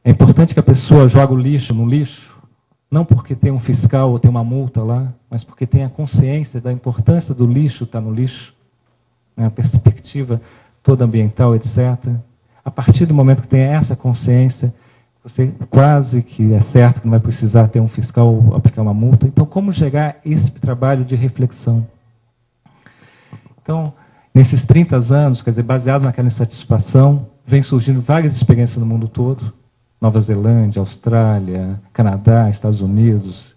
É importante que a pessoa jogue o lixo no lixo, não porque tem um fiscal ou tem uma multa lá, mas porque tem a consciência da importância do lixo estar no lixo, né, a perspectiva toda ambiental, etc. A partir do momento que tem essa consciência, você quase que é certo que não vai precisar ter um fiscal ou aplicar uma multa. Então, como gerar esse trabalho de reflexão? Então, nesses 30 anos, quer dizer, baseado naquela insatisfação, vem surgindo várias experiências no mundo todo. Nova Zelândia, Austrália, Canadá, Estados Unidos,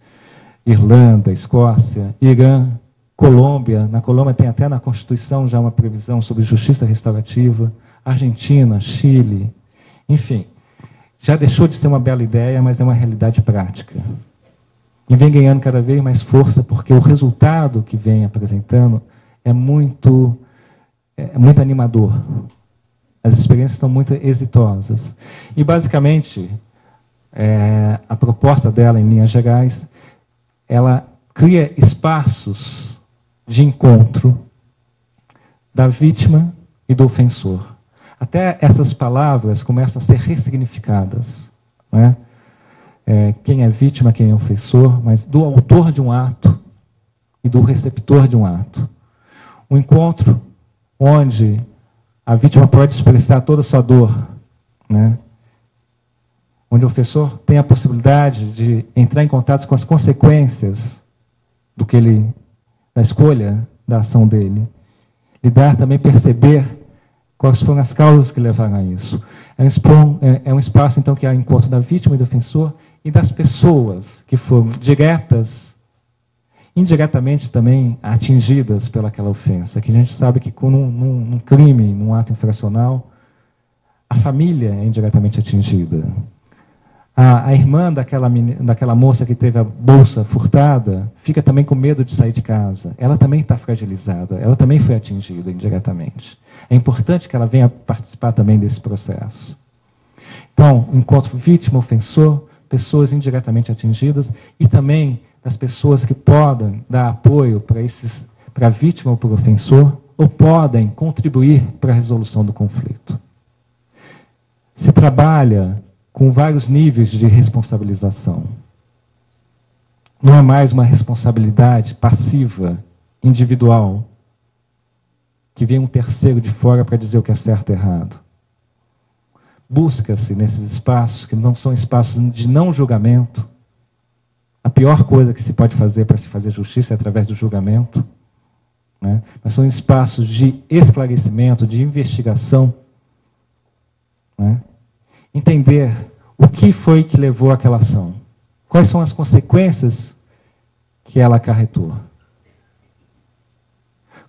Irlanda, Escócia, Irã, Colômbia. Na Colômbia tem até na Constituição já uma previsão sobre justiça restaurativa. Argentina, Chile, enfim. Já deixou de ser uma bela ideia, mas é uma realidade prática. E vem ganhando cada vez mais força, porque o resultado que vem apresentando é muito animador. As experiências estão muito exitosas. E, basicamente, a proposta dela, em linhas gerais, ela cria espaços de encontro da vítima e do ofensor. Até essas palavras começam a ser ressignificadas. Não é? Quem é vítima, quem é ofensor, mas do autor de um ato e do receptor de um ato. Um encontro onde a vítima pode expressar toda a sua dor, né? Onde o ofensor tem a possibilidade de entrar em contato com as consequências da escolha da ação dele. Lidar também, perceber quais foram as causas que levaram a isso. É um espaço, então, que há encontro da vítima e do ofensor e das pessoas que foram indiretamente também atingidas pelaquela ofensa. Que a gente sabe que num crime, num ato infracional, a família é indiretamente atingida. A irmã daquela moça que teve a bolsa furtada fica também com medo de sair de casa. Ela também está fragilizada, ela também foi atingida indiretamente. É importante que ela venha participar também desse processo. Então, encontro vítima-ofensor, pessoas indiretamente atingidas e também as pessoas que podem dar apoio para a vítima ou para o ofensor, ou podem contribuir para a resolução do conflito. Se trabalha com vários níveis de responsabilização. Não é mais uma responsabilidade passiva, individual, que vem um terceiro de fora para dizer o que é certo e errado. Busca-se nesses espaços, que não são espaços de não julgamento. A pior coisa que se pode fazer para se fazer justiça é através do julgamento, né? Mas são espaços de esclarecimento, de investigação, né? Entender o que foi que levou àquela ação. Quais são as consequências que ela acarretou.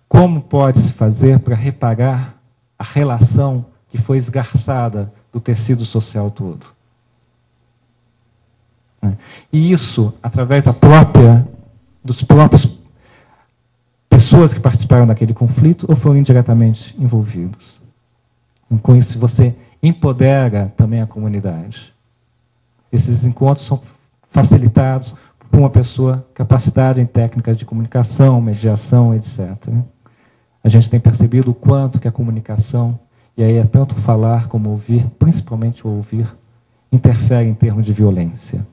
Como pode-se fazer para reparar a relação que foi esgarçada do tecido social todo. E isso, através dos próprios pessoas que participaram daquele conflito ou foram indiretamente envolvidos. E com isso, você empodera também a comunidade. Esses encontros são facilitados por uma pessoa capacitada em técnicas de comunicação, mediação, etc. A gente tem percebido o quanto que a comunicação, e aí é tanto falar como ouvir, principalmente o ouvir, interfere em termos de violência.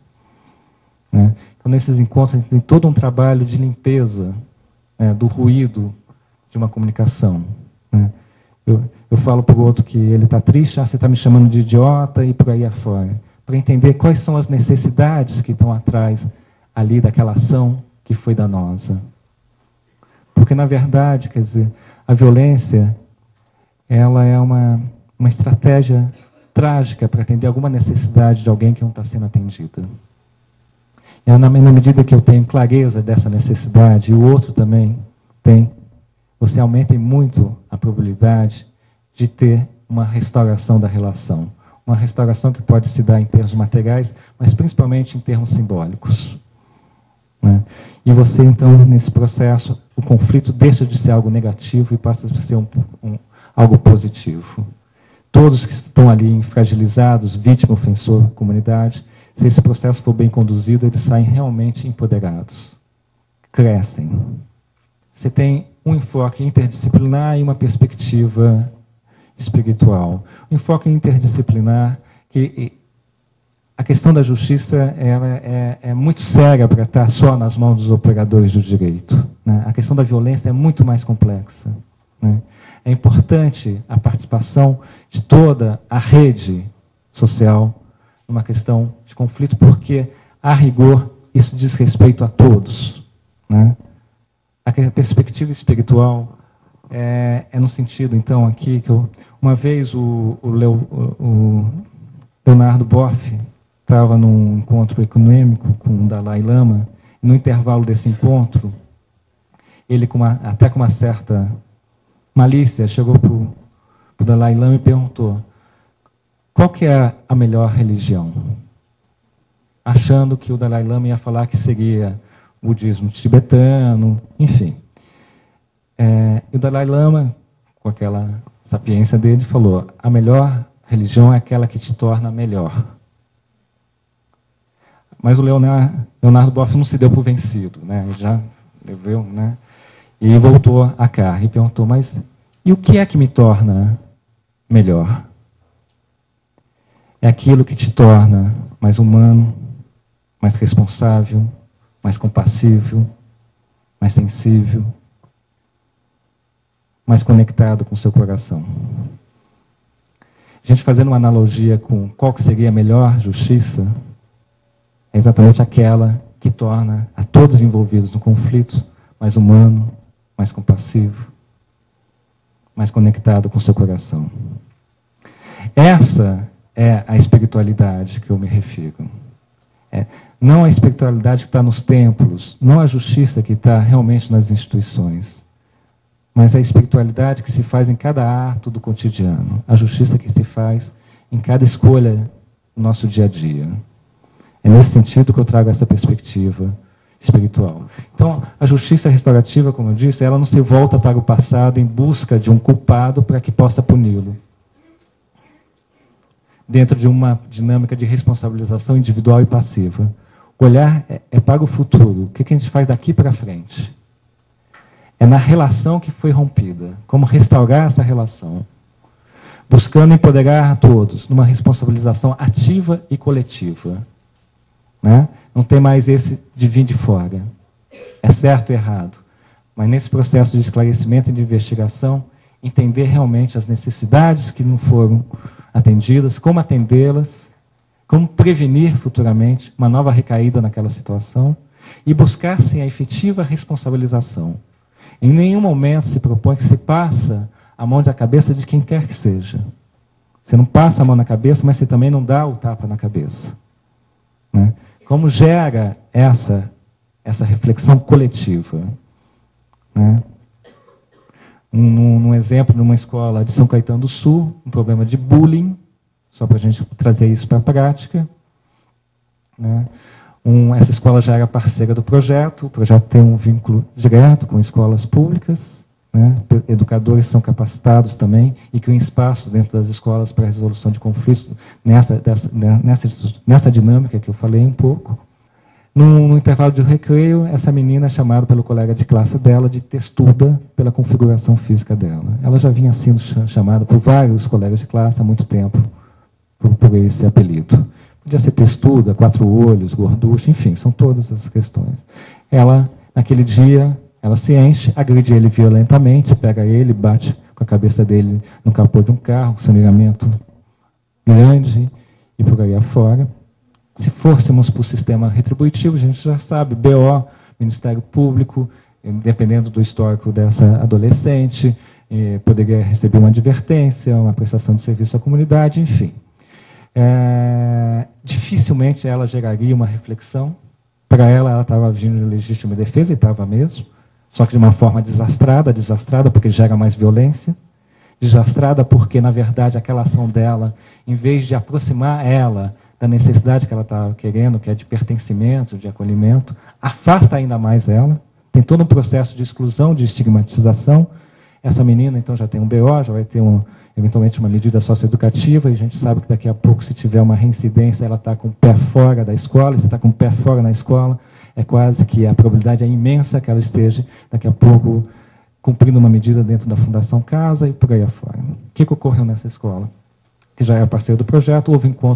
Então, nesses encontros, a gente tem todo um trabalho de limpeza do ruído de uma comunicação. Eu falo para o outro que ele está triste, você está me chamando de idiota e por aí afora. Para entender quais são as necessidades que estão atrás ali daquela ação que foi danosa. Porque, na verdade, quer dizer, a violência ela é uma estratégia trágica para atender alguma necessidade de alguém que não está sendo atendida. E na medida que eu tenho clareza dessa necessidade, e o outro também tem, você aumenta muito a probabilidade de ter uma restauração da relação. Uma restauração que pode se dar em termos materiais, mas principalmente em termos simbólicos. E você, então, nesse processo, o conflito deixa de ser algo negativo e passa a ser algo positivo. Todos que estão ali fragilizados, vítima, ofensor, comunidade, se esse processo for bem conduzido, eles saem realmente empoderados. Crescem. Você tem um enfoque interdisciplinar e uma perspectiva espiritual. O enfoque interdisciplinar, que a questão da justiça é muito séria para estar só nas mãos dos operadores do direito, né? A questão da violência é muito mais complexa, né? É importante a participação de toda a rede social numa questão de conflito, porque, a rigor, isso diz respeito a todos, né? A perspectiva espiritual é no sentido, então, aqui, que uma vez o Leonardo Boff estava num encontro econômico com o Dalai Lama, e no intervalo desse encontro, ele, até com uma certa malícia, chegou para o Dalai Lama e perguntou: qual que é a melhor religião? Achando que o Dalai Lama ia falar que seria o budismo tibetano, enfim. E o Dalai Lama, com aquela sapiência dele, falou: a melhor religião é aquela que te torna melhor. Mas o Leonardo Boff não se deu por vencido, né? Ele já levou, né? E voltou a cá e perguntou: mas e o que é que me torna melhor? É aquilo que te torna mais humano, mais responsável, mais compassivo, mais sensível, mais conectado com o seu coração. A gente fazendo uma analogia com qual que seria a melhor justiça, é exatamente aquela que torna a todos envolvidos no conflito mais humano, mais compassivo, mais conectado com o seu coração. Essa é a espiritualidade que eu me refiro. Não a espiritualidade que está nos templos, não a justiça que está realmente nas instituições, mas a espiritualidade que se faz em cada ato do cotidiano, a justiça que se faz em cada escolha do nosso dia a dia. É nesse sentido que eu trago essa perspectiva espiritual. Então, a justiça restaurativa, como eu disse, ela não se volta para o passado em busca de um culpado para que possa puni-lo, dentro de uma dinâmica de responsabilização individual e passiva. O olhar é para o futuro. O que a gente faz daqui para frente? É na relação que foi rompida. Como restaurar essa relação? Buscando empoderar a todos numa responsabilização ativa e coletiva, né? Não tem mais esse de vir de fora. É certo e errado. Mas nesse processo de esclarecimento e de investigação, entender realmente as necessidades que não foram atendidas, como atendê-las, como prevenir futuramente uma nova recaída naquela situação e buscar, sim, a efetiva responsabilização. Em nenhum momento se propõe que se passa a mão na cabeça de quem quer que seja. Você não passa a mão na cabeça, mas você também não dá o tapa na cabeça, né? Como gera essa reflexão coletiva, né? Um exemplo, numa escola de São Caetano do Sul, um problema de bullying, só para a gente trazer isso para a prática, né? Essa escola já era parceira do projeto, o projeto tem um vínculo direto com escolas públicas, né? Educadores são capacitados também e criam espaço dentro das escolas para a resolução de conflitos nessa dinâmica que eu falei um pouco. No intervalo de recreio, essa menina é chamada pelo colega de classe dela de testuda pela configuração física dela. Ela já vinha sendo chamada por vários colegas de classe há muito tempo por esse apelido. Podia ser testuda, quatro olhos, gorducha, enfim, são todas essas questões. Ela, naquele dia, ela se enche, agride ele violentamente, pega ele, bate com a cabeça dele no capô de um carro, sangramento grande e por aí afora. Se fôssemos para o sistema retributivo, a gente já sabe, BO, Ministério Público, dependendo do histórico dessa adolescente, poderia receber uma advertência, uma prestação de serviço à comunidade, enfim. Dificilmente ela geraria uma reflexão. Para ela estava agindo de legítima defesa, e estava mesmo, só que de uma forma desastrada porque gera mais violência, desastrada porque, na verdade, aquela ação dela, em vez de aproximar ela da necessidade que ela estava querendo, que é de pertencimento, de acolhimento, afasta ainda mais ela, tem todo um processo de exclusão, de estigmatização. Essa menina, então, já tem um BO, já vai ter eventualmente uma medida socioeducativa, e a gente sabe que daqui a pouco, se tiver uma reincidência, ela está com o pé fora da escola, e se está com o pé fora na escola, é quase que a probabilidade é imensa que ela esteja, daqui a pouco, cumprindo uma medida dentro da Fundação Casa e por aí afora. O que ocorreu nessa escola? Que já era parceiro do projeto, houve encontro